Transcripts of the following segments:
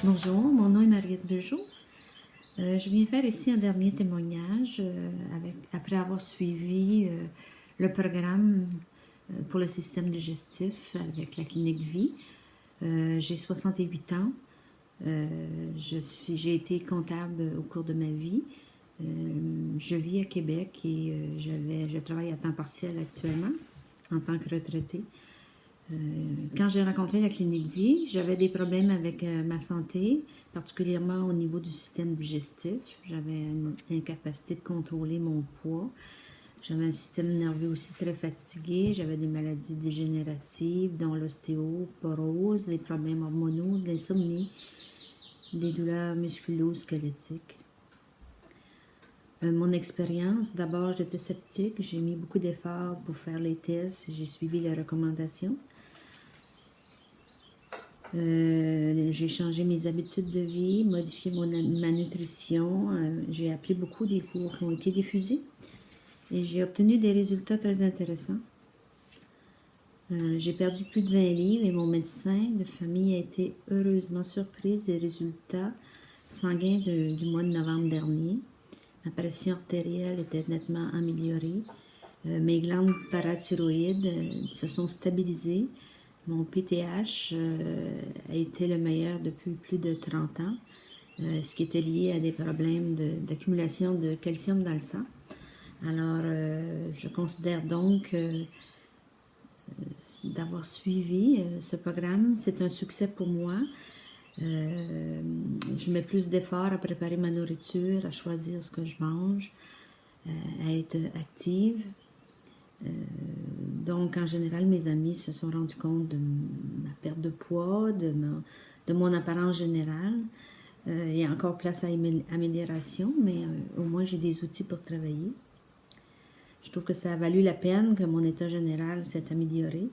Bonjour, mon nom est Mariette Bugeaud. Je viens faire ici un dernier témoignage après avoir suivi le programme pour le système digestif avec la clinique Vie. J'ai 68 ans. J'ai été comptable au cours de ma vie. Je vis à Québec et je travaille à temps partiel actuellement en tant que retraitée. Quand j'ai rencontré la clinique Vie, j'avais des problèmes avec ma santé, particulièrement au niveau du système digestif. J'avais une incapacité de contrôler mon poids. J'avais un système nerveux aussi très fatigué. J'avais des maladies dégénératives, dont l'ostéoporose, des problèmes hormonaux, de l'insomnie, des douleurs musculo-squelettiques. Mon expérience, d'abord, j'étais sceptique. J'ai mis beaucoup d'efforts pour faire les tests. J'ai suivi les recommandations. J'ai changé mes habitudes de vie, modifié ma nutrition. J'ai appris beaucoup des cours qui ont été diffusés et j'ai obtenu des résultats très intéressants. J'ai perdu plus de 20 livres et mon médecin de famille a été heureusement surprise des résultats sanguins du mois de novembre dernier. Ma pression artérielle était nettement améliorée. Mes glandes parathyroïdes se sont stabilisées. Mon PTH a été le meilleur depuis plus de 30 ans, ce qui était lié à des problèmes d'accumulation de calcium dans le sang. Alors, je considère donc d'avoir suivi ce programme, c'est un succès pour moi. Je mets plus d'efforts à préparer ma nourriture, à choisir ce que je mange, à être active. Donc, en général, mes amis se sont rendus compte de ma perte de poids, de mon apparence générale. Il y a encore place à amélioration, mais au moins j'ai des outils pour travailler. Je trouve que ça a valu la peine que mon état général s'est amélioré.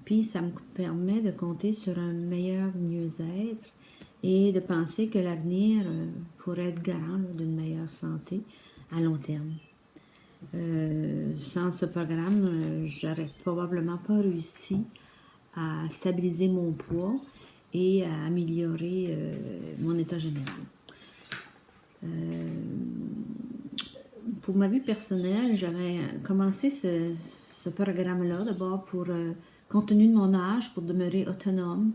Puis, ça me permet de compter sur un meilleur mieux-être et de penser que l'avenir pourrait être garant d'une meilleure santé à long terme. Sans ce programme, j'aurais probablement pas réussi à stabiliser mon poids et à améliorer mon état général. Pour ma vie personnelle, j'avais commencé ce programme-là d'abord compte tenu de mon âge, pour demeurer autonome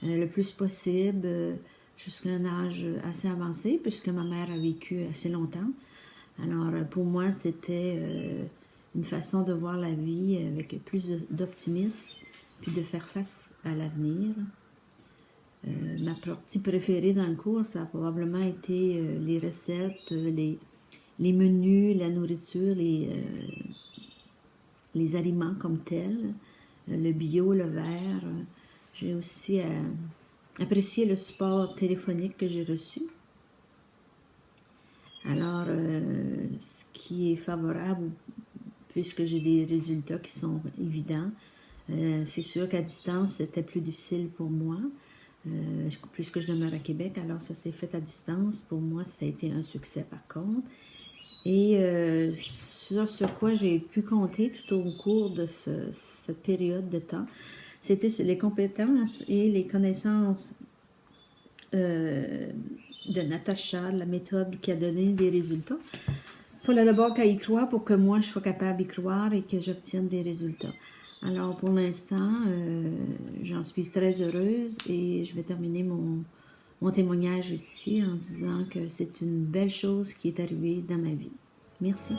le plus possible jusqu'à un âge assez avancé, puisque ma mère a vécu assez longtemps. Alors, pour moi, c'était une façon de voir la vie avec plus d'optimisme, puis de faire face à l'avenir. Ma partie préférée dans le cours, ça a probablement été les recettes, les menus, la nourriture, les aliments comme tels, le bio, le vert. J'ai aussi apprécié le support téléphonique que j'ai reçu. Alors, ce qui est favorable, puisque j'ai des résultats qui sont évidents, c'est sûr qu'à distance, c'était plus difficile pour moi, puisque je demeure à Québec, alors ça s'est fait à distance. Pour moi, ça a été un succès par contre. Et sur quoi j'ai pu compter tout au cours de cette période de temps, c'était les compétences et les connaissances de Natacha, la méthode qui a donné des résultats. Il fallait d'abord qu'elle y croie pour que moi je sois capable d'y croire et que j'obtienne des résultats. Alors pour l'instant, j'en suis très heureuse et je vais terminer mon témoignage ici en disant que c'est une belle chose qui est arrivée dans ma vie. Merci.